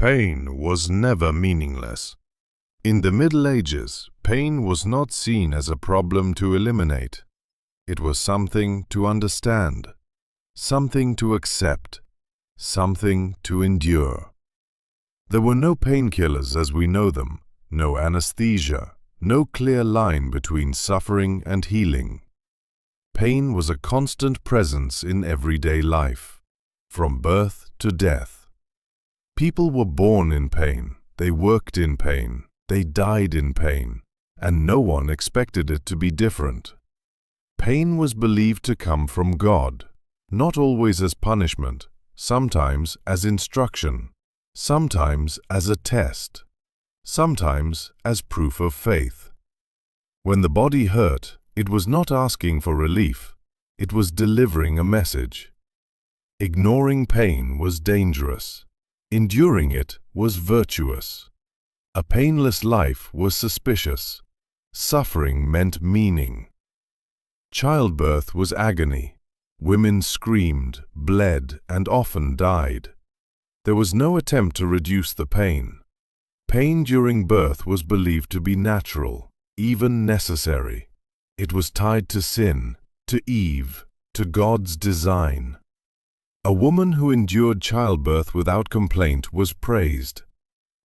Pain was never meaningless. In the Middle Ages, pain was not seen as a problem to eliminate. It was something to understand, something to accept, something to endure. There were no painkillers as we know them, no anesthesia, no clear line between suffering and healing. Pain was a constant presence in everyday life, from birth to death. People were born in pain, they worked in pain, they died in pain, and no one expected it to be different. Pain was believed to come from God, not always as punishment, sometimes as instruction, sometimes as a test, sometimes as proof of faith. When the body hurt, it was not asking for relief, it was delivering a message. Ignoring pain was dangerous. Enduring it was virtuous. A painless life was suspicious. Suffering meant meaning. Childbirth was agony. Women screamed, bled, and often died. There was no attempt to reduce the pain. Pain during birth was believed to be natural, even necessary. It was tied to sin, to Eve, to God's design. A woman who endured childbirth without complaint was praised.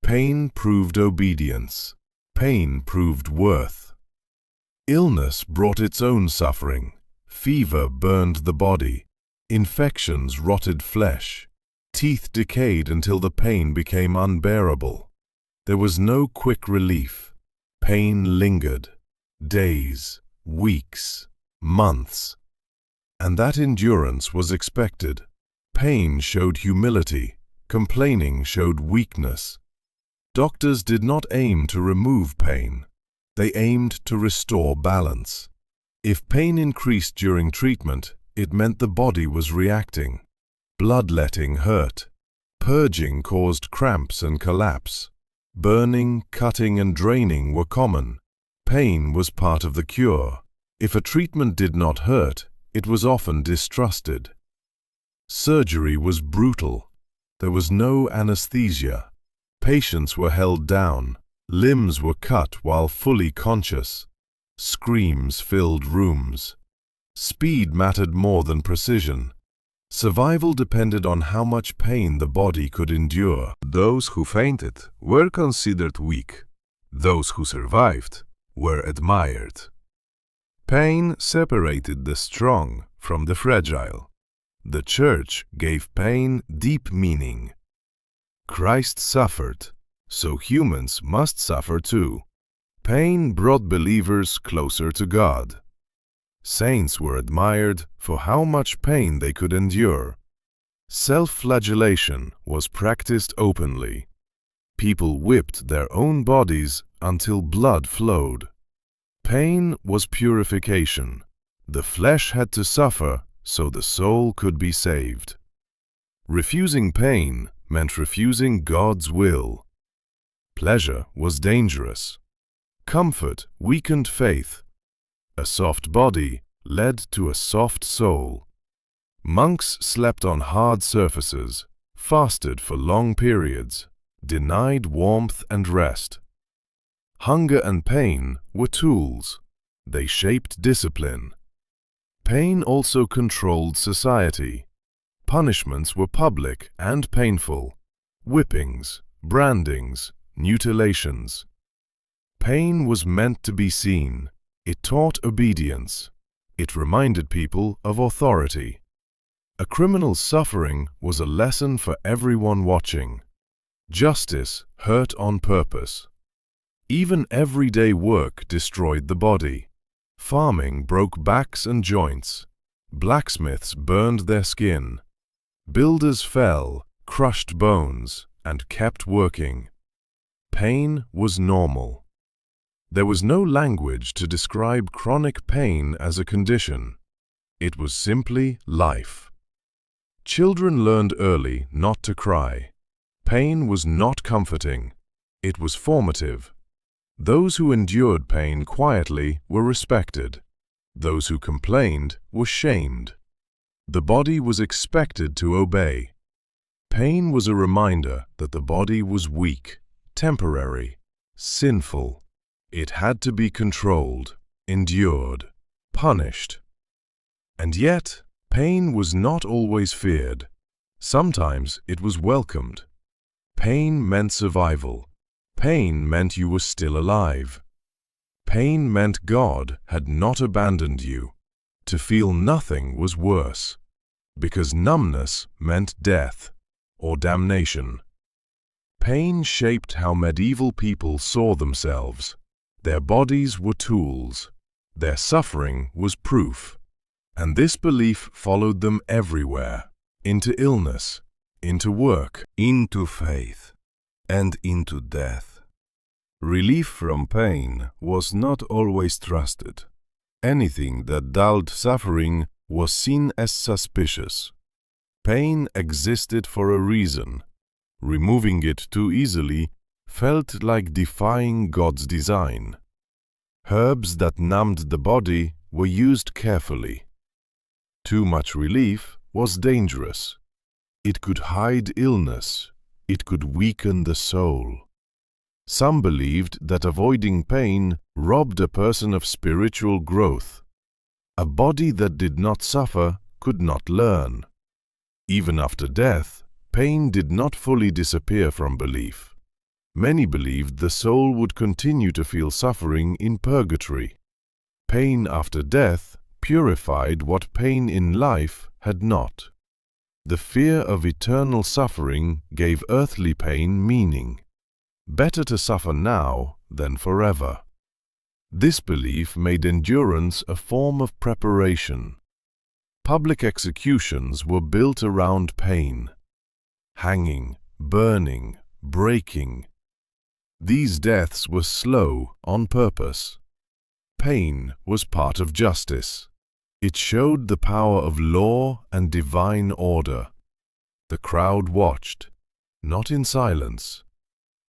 Pain proved obedience. Pain proved worth. Illness brought its own suffering. Fever burned the body. Infections rotted flesh. Teeth decayed until the pain became unbearable. There was no quick relief. Pain lingered. Days, weeks, months. And that endurance was expected. Pain showed humility. Complaining showed weakness. Doctors did not aim to remove pain. They aimed to restore balance. If pain increased during treatment, it meant the body was reacting. Bloodletting hurt. Purging caused cramps and collapse. Burning, cutting, and draining were common. Pain was part of the cure. If a treatment did not hurt, it was often distrusted. Surgery was brutal. There was no anesthesia. Patients were held down. Limbs were cut while fully conscious. Screams filled rooms. Speed mattered more than precision. Survival depended on how much pain the body could endure. Those who fainted were considered weak. Those who survived were admired. Pain separated the strong from the fragile. The Church gave pain deep meaning. Christ suffered, so humans must suffer too. Pain brought believers closer to God. Saints were admired for how much pain they could endure. Self-flagellation was practiced openly. People whipped their own bodies until blood flowed. Pain was purification. The flesh had to suffer so the soul could be saved. Refusing pain meant refusing God's will. Pleasure was dangerous. Comfort weakened faith. A soft body led to a soft soul. Monks slept on hard surfaces, fasted for long periods, denied warmth and rest. Hunger and pain were tools. They shaped discipline. Pain also controlled society. Punishments were public and painful. Whippings, brandings, mutilations. Pain was meant to be seen. It taught obedience. It reminded people of authority. A criminal's suffering was a lesson for everyone watching. Justice hurt on purpose. Even everyday work destroyed the body. Farming broke backs and joints. Blacksmiths burned their skin. Builders fell, crushed bones, and kept working. Pain was normal. There was no language to describe chronic pain as a condition. It was simply life. Children learned early not to cry. Pain was not comforting. It was formative. Those who endured pain quietly were respected. Those who complained were shamed. The body was expected to obey. Pain was a reminder that the body was weak, temporary, sinful. It had to be controlled, endured, punished. And yet, pain was not always feared. Sometimes it was welcomed. Pain meant survival. Pain meant you were still alive. Pain meant God had not abandoned you. To feel nothing was worse, because numbness meant death or damnation. Pain shaped how medieval people saw themselves. Their bodies were tools. Their suffering was proof. And this belief followed them everywhere, into illness, into work, into faith, and into death. Relief from pain was not always trusted. Anything that dulled suffering was seen as suspicious. Pain existed for a reason. Removing it too easily felt like defying God's design. Herbs that numbed the body were used carefully. Too much relief was dangerous. It could hide illness. It could weaken the soul. Some believed that avoiding pain robbed a person of spiritual growth. A body that did not suffer could not learn. Even after death, pain did not fully disappear from belief. Many believed the soul would continue to feel suffering in purgatory. Pain after death purified what pain in life had not. The fear of eternal suffering gave earthly pain meaning. Better to suffer now than forever. This belief made endurance a form of preparation. Public executions were built around pain. Hanging, burning, breaking. These deaths were slow on purpose. Pain was part of justice. It showed the power of law and divine order. The crowd watched, not in silence.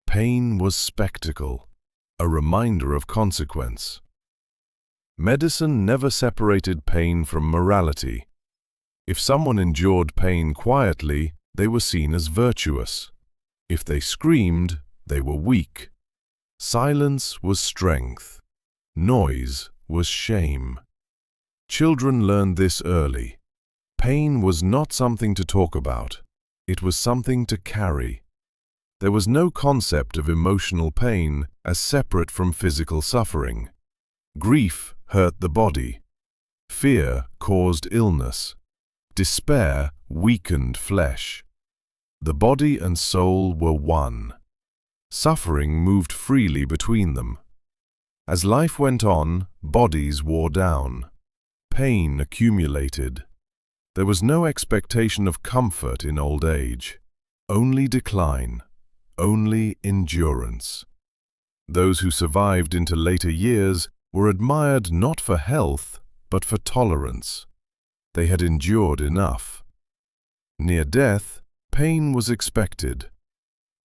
Pain was spectacle, a reminder of consequence. Medicine never separated pain from morality. If someone endured pain quietly, they were seen as virtuous. If they screamed, they were weak. Silence was strength. Noise was shame. Children learned this early. Pain was not something to talk about. It was something to carry. There was no concept of emotional pain as separate from physical suffering. Grief hurt the body. Fear caused illness. Despair weakened flesh. The body and soul were one. Suffering moved freely between them. As life went on, bodies wore down. Pain accumulated. There was no expectation of comfort in old age. Only decline. Only endurance. Those who survived into later years were admired not for health, but for tolerance. They had endured enough. Near death, pain was expected.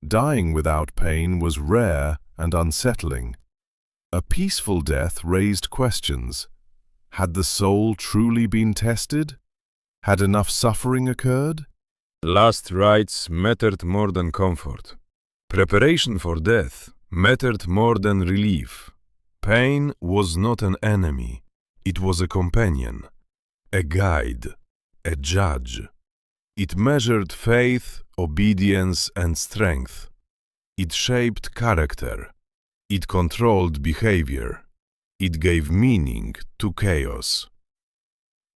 Dying without pain was rare and unsettling. A peaceful death raised questions. Had the soul truly been tested? Had enough suffering occurred? Last rites mattered more than comfort. Preparation for death mattered more than relief. Pain was not an enemy. It was a companion, a guide, a judge. It measured faith, obedience, and strength. It shaped character. It controlled behavior. It gave meaning to chaos.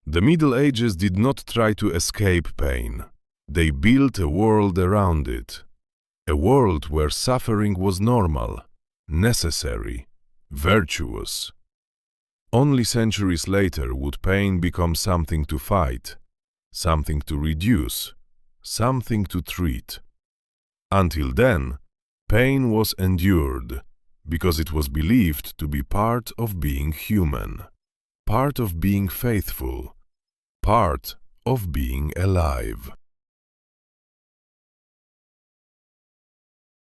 The Middle Ages did not try to escape pain. They built a world around it. A world where suffering was normal, necessary, virtuous. Only centuries later would pain become something to fight, something to reduce, something to treat. Until then, pain was endured because it was believed to be part of being human, part of being faithful, part of being alive.